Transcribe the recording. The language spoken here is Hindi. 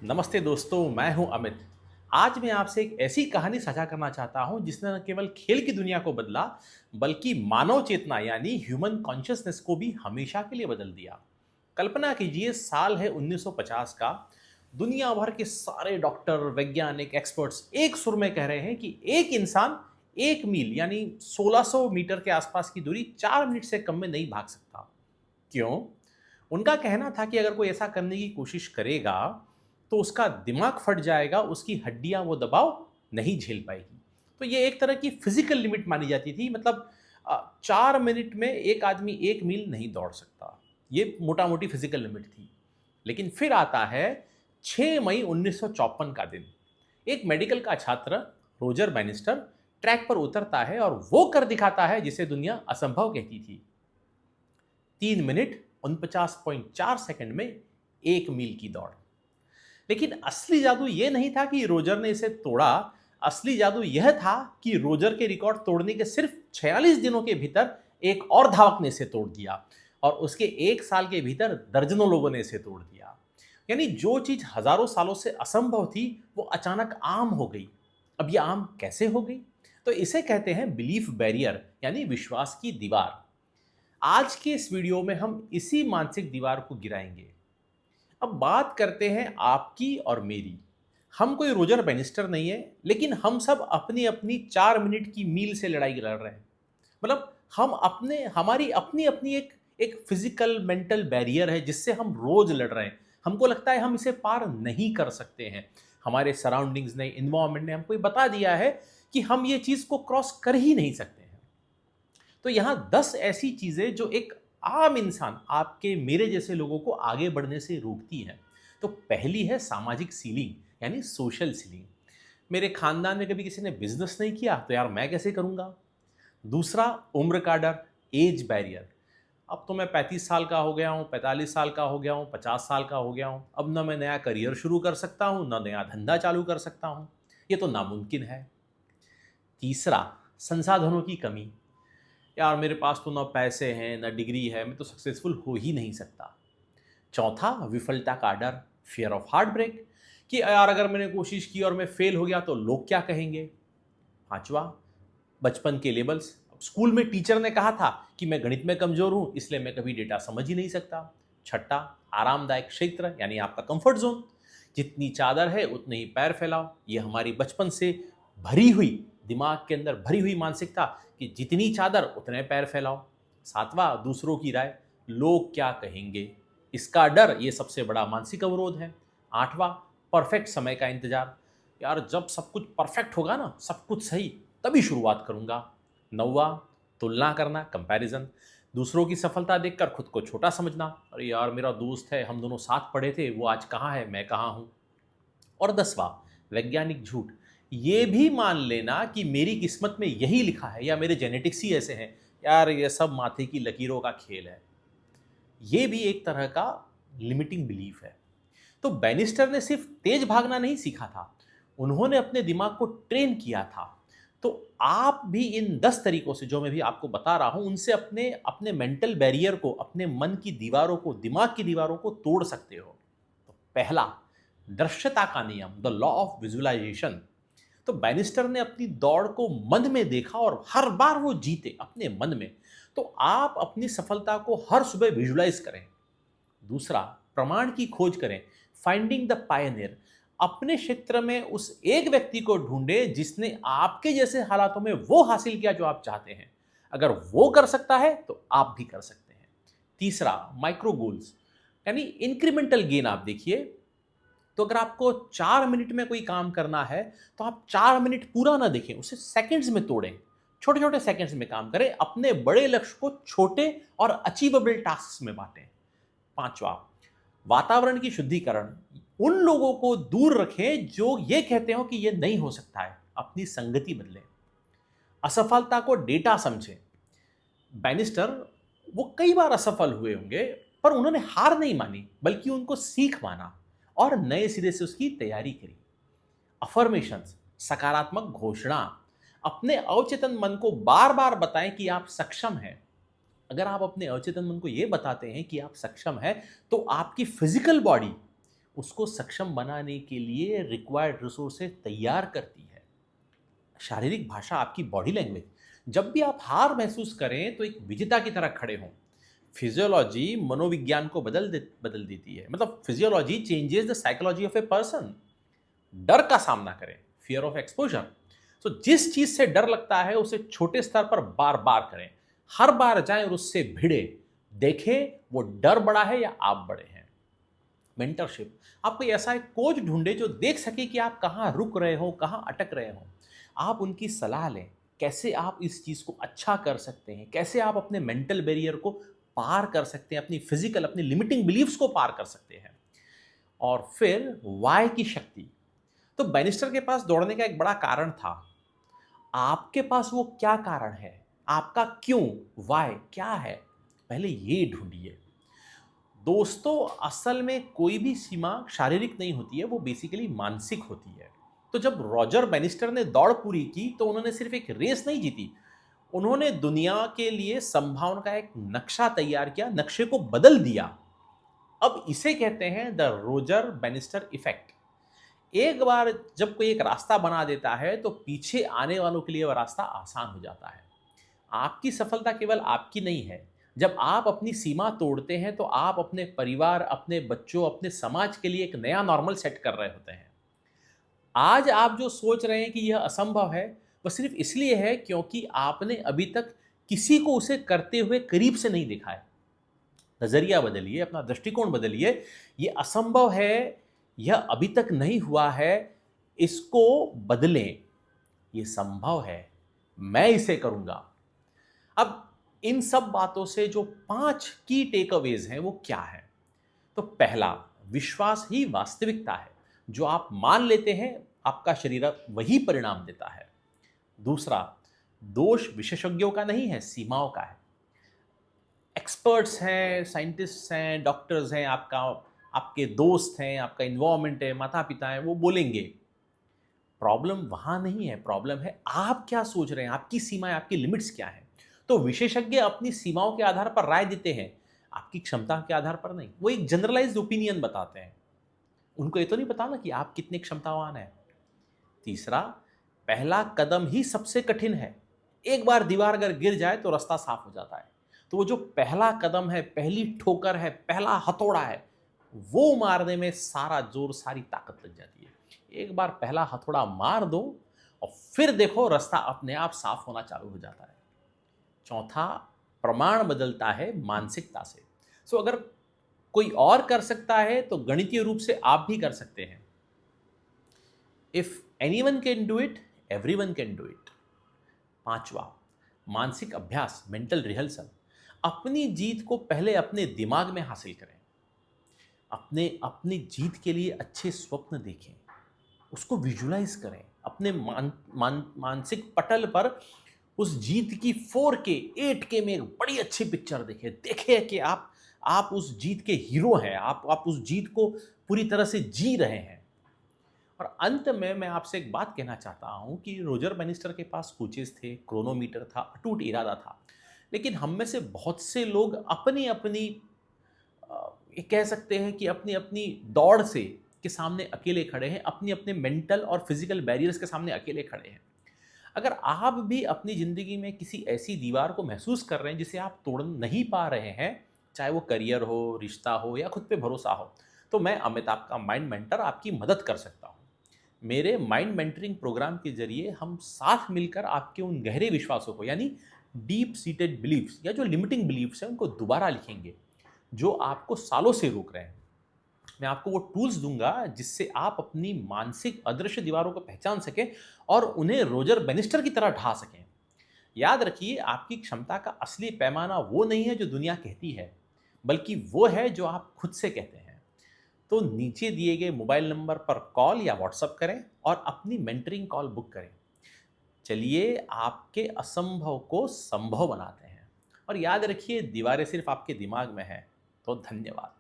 नमस्ते दोस्तों, मैं हूं अमित। आज मैं आपसे एक ऐसी कहानी साझा करना चाहता हूं जिसने न केवल खेल की दुनिया को बदला, बल्कि मानव चेतना यानी ह्यूमन कॉन्शियसनेस को भी हमेशा के लिए बदल दिया। कल्पना कीजिए, साल है 1950 का। दुनिया भर के सारे डॉक्टर, वैज्ञानिक, एक्सपर्ट्स एक सुर में कह रहे हैं कि एक इंसान 1 मील यानी 1600 मीटर के आसपास की दूरी 4 मिनट से कम में नहीं भाग सकता। क्यों? उनका कहना था कि अगर कोई ऐसा करने की कोशिश करेगा तो उसका दिमाग फट जाएगा, उसकी हड्डियां वो दबाव नहीं झेल पाएगी। तो ये एक तरह की फिजिकल लिमिट मानी जाती थी। मतलब 4 मिनट में एक आदमी 1 मील नहीं दौड़ सकता। ये मोटा मोटी फिजिकल लिमिट थी। लेकिन फिर आता है 6 मई 1954 का दिन। एक मेडिकल का छात्र, रोजर बैनिस्टर, ट्रैक पर उतरता है और वो कर दिखाता है जिसे दुनिया असंभव कहती थी। 3 मिनट 49.4 सेकंड में 1 मील की दौड़। लेकिन असली जादू यह नहीं था कि रोजर ने इसे तोड़ा। असली जादू यह था कि रोजर के रिकॉर्ड तोड़ने के सिर्फ 46 दिनों के भीतर एक और धावक ने इसे तोड़ दिया, और उसके 1 साल के भीतर दर्जनों लोगों ने इसे तोड़ दिया। यानी जो चीज हजारों सालों से असंभव थी वो अचानक आम हो गई। अब यह आम कैसे हो गई? तो इसे कहते हैं बिलीफ बैरियर, यानी विश्वास की दीवार। आज के इस वीडियो में हम इसी मानसिक दीवार को गिराएंगे। अब बात करते हैं आपकी और मेरी। हम कोई रोजर बैनिस्टर नहीं है, लेकिन हम सब अपनी अपनी 4 मिनट की मील से लड़ाई लड़ रहे हैं। मतलब हम अपने हमारी अपनी अपनी एक एक फिजिकल मेंटल बैरियर है जिससे हम रोज लड़ रहे हैं। हमको लगता है हम इसे पार नहीं कर सकते हैं। हमारे सराउंडिंग्स ने, इन्वायरमेंट ने हमको ये बता दिया है कि हम ये चीज को क्रॉस कर ही नहीं सकते हैं। तो यहाँ 10 ऐसी चीजें जो एक आम इंसान, आपके मेरे जैसे लोगों को आगे बढ़ने से रोकती है। तो पहली है सामाजिक सीलिंग, यानी सोशल सीलिंग। मेरे खानदान में कभी किसी ने बिजनेस नहीं किया तो यार मैं कैसे करूंगा। दूसरा, उम्र का डर, एज बैरियर। अब तो मैं 35 साल का हो गया हूँ, 45 साल का हो गया हूँ, 50 साल का हो गया हूँ। अब ना मैं नया करियर शुरू कर सकता हूँ, ना नया धंधा चालू कर सकता हूँ। ये तो नामुमकिन है। तीसरा, संसाधनों की कमी। यार मेरे पास तो ना पैसे हैं, ना डिग्री है, मैं तो सक्सेसफुल हो ही नहीं सकता। चौथा, विफलता का डर, फियर ऑफ हार्ट ब्रेक, कि यार अगर मैंने कोशिश की और मैं फेल हो गया तो लोग क्या कहेंगे। पांचवा, बचपन के लेबल्स। स्कूल में टीचर ने कहा था कि मैं गणित में कमजोर हूं, इसलिए मैं कभी डेटा समझ ही नहीं सकता। छठा, आरामदायक क्षेत्र, यानी आपका कंफर्ट जोन। जितनी चादर है उतने ही पैर फैलाओ। ये हमारी बचपन से भरी हुई, दिमाग के अंदर भरी हुई मानसिकता कि जितनी चादर उतने पैर फैलाओ। सातवां, दूसरों की राय, लोग क्या कहेंगे, इसका डर, ये सबसे बड़ा मानसिक अवरोध है। आठवां, परफेक्ट समय का इंतजार। यार जब सब कुछ परफेक्ट होगा ना, सब कुछ सही, तभी शुरुआत करूंगा। नौवा, तुलना करना, कंपैरिजन। दूसरों की सफलता देखकर खुद को छोटा समझना। अरे यार मेरा दोस्त है, हम दोनों साथ पढ़े थे, वो आज कहाँ है, मैं कहाँ हूँ। और 10वां, वैज्ञानिक झूठ। ये भी मान लेना कि मेरी किस्मत में यही लिखा है, या मेरे जेनेटिक्स ही ऐसे हैं। यार ये सब माथे की लकीरों का खेल है। ये भी एक तरह का लिमिटिंग बिलीफ है। तो बैनिस्टर ने सिर्फ तेज भागना नहीं सीखा था, उन्होंने अपने दिमाग को ट्रेन किया था। तो आप भी इन 10 तरीकों से जो मैं भी आपको बता रहा हूं, उनसे अपने अपने मेंटल बैरियर को, अपने मन की दीवारों को, दिमाग की दीवारों को तोड़ सकते हो। तो पहला, दृश्यता का नियम, द लॉ ऑफ विजुअलाइजेशन। तो बैनिस्टर ने अपनी दौड़ को मन में देखा और हर बार वो जीते अपने मन में। तो आप अपनी सफलता को हर सुबह विजुलाइज करें। दूसरा, प्रमाण की खोज करें, फाइंडिंग द पायनियर। अपने क्षेत्र में उस एक व्यक्ति को ढूंढे जिसने आपके जैसे हालातों में वो हासिल किया जो आप चाहते हैं। अगर वो कर सकता है तो आप भी कर सकते हैं। तीसरा, माइक्रो गोल्स, यानी इंक्रीमेंटल गेन। आप देखिए, तो अगर आपको 4 मिनट में कोई काम करना है तो आप 4 मिनट पूरा ना देखें, उसे सेकंड्स में तोड़ें। छोटे छोटे सेकंड्स में काम करें, अपने बड़े लक्ष्य को छोटे और अचीवेबल टास्क में बांटें। पांचवा, वातावरण की शुद्धिकरण। उन लोगों को दूर रखें जो ये कहते हो कि ये नहीं हो सकता है, अपनी संगति बदलें। असफलता को डेटा समझें। बैनिस्टर, वो कई बार असफल हुए होंगे, पर उन्होंने हार नहीं मानी, बल्कि उनको सीख माना और नए सिरे से उसकी तैयारी करी। अफर्मेशंस, सकारात्मक घोषणा। अपने अवचेतन मन को बार बार बताएं कि आप सक्षम हैं। अगर आप अपने अवचेतन मन को यह बताते हैं कि आप सक्षम हैं, तो आपकी फिजिकल बॉडी उसको सक्षम बनाने के लिए रिक्वायर्ड रिसोर्सेज तैयार करती है। शारीरिक भाषा, आपकी बॉडी लैंग्वेज, जब भी आप हार महसूस करें तो एक विजेता की तरह खड़े हों। फिजियोलॉजी मनोविज्ञान को बदल देती है। मतलब physiology changes the psychology of a person. डर का सामना करें, फियर ऑफ एक्सपोजर। तो जिस चीज से डर लगता है उसे छोटे स्तर पर बार बार करें, हर बार जाएं और उससे भिड़े, देखें वो डर बड़ा है या आप बड़े हैं। मेंटरशिप, आप कोई ऐसा एक कोच ढूंढे जो देख सके कि आप कहाँ रुक रहे हो, कहाँ अटक रहे हो। आप उनकी सलाह लें, कैसे आप इस चीज को अच्छा कर सकते हैं, कैसे आप अपने मेंटल बैरियर को पार कर सकते हैं, अपनी फिजिकल, अपनी लिमिटिंग बिलीफ्स को पार कर सकते हैं। और फिर वाई की शक्ति। तो बैनिस्टर के पास दौड़ने का एक बड़ा कारण था। आपके पास वो क्या कारण है, आपका क्यों, वाई क्या है, पहले ये ढूंढिए। दोस्तों, असल में कोई भी सीमा शारीरिक नहीं होती है, वो बेसिकली मानसिक होती है। तो जब रॉजर बैनिस्टर ने दौड़ पूरी की तो उन्होंने सिर्फ एक रेस नहीं जीती, उन्होंने दुनिया के लिए संभावना का एक नक्शा तैयार किया, नक्शे को बदल दिया। अब इसे कहते हैं द रोजर बैनिस्टर इफेक्ट। एक बार जब कोई एक रास्ता बना देता है तो पीछे आने वालों के लिए वह रास्ता आसान हो जाता है। आपकी सफलता केवल आपकी नहीं है। जब आप अपनी सीमा तोड़ते हैं तो आप अपने परिवार, अपने बच्चों, अपने समाज के लिए एक नया नॉर्मल सेट कर रहे होते हैं। आज आप जो सोच रहे हैं कि यह असंभव है, वह सिर्फ इसलिए है क्योंकि आपने अभी तक किसी को उसे करते हुए करीब से नहीं देखा है। नजरिया बदलिए, अपना दृष्टिकोण बदलिए। यह असंभव है, यह अभी तक नहीं हुआ है, इसको बदलें। यह संभव है, मैं इसे करूंगा। अब इन सब बातों से जो 5 की टेक अवेज हैं वो क्या है? तो पहला, विश्वास ही वास्तविकता है। जो आप मान लेते हैं आपका शरीर वही परिणाम देता है। दूसरा, दोष विशेषज्ञों का नहीं है, सीमाओं का है। एक्सपर्ट्स हैं, साइंटिस्ट्स हैं, डॉक्टर्स हैं, आपके दोस्त हैं, आपका इन्वायरमेंट है, माता पिता हैं, वो बोलेंगे। प्रॉब्लम वहां नहीं है, प्रॉब्लम है आप क्या सोच रहे हैं, आपकी सीमाएं, आपकी लिमिट्स क्या हैं। तो विशेषज्ञ अपनी सीमाओं के आधार पर राय देते हैं, आपकी क्षमता के आधार पर नहीं। वो एक जनरलाइज्ड ओपिनियन बताते हैं, उनको ये तो नहीं पता ना कि आप कितने क्षमतावान हैं। तीसरा, पहला कदम ही सबसे कठिन है। एक बार दीवार अगर गिर जाए तो रास्ता साफ हो जाता है। तो वो जो पहला कदम है, पहली ठोकर है, पहला हथौड़ा है, वो मारने में सारा जोर, सारी ताकत लग जाती है। एक बार पहला हथौड़ा मार दो और फिर देखो रास्ता अपने आप साफ होना चालू हो जाता है। चौथा, प्रमाण बदलता है मानसिकता से। सो अगर कोई और कर सकता है तो गणितीय रूप से आप भी कर सकते हैं। If anyone can do it, everyone can do it. पांचवा, मानसिक अभ्यास, मेंटल रिहर्सल। अपनी जीत को पहले अपने दिमाग में हासिल करें। अपनी जीत के लिए अच्छे स्वप्न देखें, उसको विजुलाइज करें। अपने मानसिक पटल पर उस जीत की 4K 8K में एक बड़ी अच्छी पिक्चर देखें कि आप उस जीत के हीरो हैं, आप उस जीत को पूरी तरह से जी रहे हैं। और अंत में मैं आपसे एक बात कहना चाहता हूं कि रोजर बैनिस्टर के पास कोचेस थे, क्रोनोमीटर था, अटूट इरादा था, लेकिन हम में से बहुत से लोग अपनी अपनी ये कह सकते हैं कि अपनी अपनी दौड़ से के सामने अकेले खड़े हैं, अपनी अपने मेंटल और फिजिकल बैरियर्स के सामने अकेले खड़े हैं। अगर आप भी अपनी ज़िंदगी में किसी ऐसी दीवार को महसूस कर रहे हैं जिसे आप तोड़ नहीं पा रहे हैं, चाहे वो करियर हो, रिश्ता हो या खुद पे भरोसा हो, तो मैं अमित, आपका माइंड मेंटर, आपकी मदद कर सकता हूँ। मेरे माइंड मेंटरिंग प्रोग्राम के जरिए हम साथ मिलकर आपके उन गहरे विश्वासों को, यानी डीप सीटेड बिलीफ्स या जो लिमिटिंग बिलीफ्स हैं, उनको दोबारा लिखेंगे जो आपको सालों से रोक रहे हैं। मैं आपको वो टूल्स दूंगा जिससे आप अपनी मानसिक अदृश्य दीवारों को पहचान सकें और उन्हें रोजर बैनिस्टर की तरह ढा सकें। याद रखिए, आपकी क्षमता का असली पैमाना वो नहीं है जो दुनिया कहती है, बल्कि वो है जो आप खुद से कहते हैं। तो नीचे दिए गए मोबाइल नंबर पर कॉल या व्हाट्सएप करें और अपनी मेंटरिंग कॉल बुक करें। चलिए आपके असंभव को संभव बनाते हैं। और याद रखिए, दीवारें सिर्फ आपके दिमाग में हैं। तो धन्यवाद।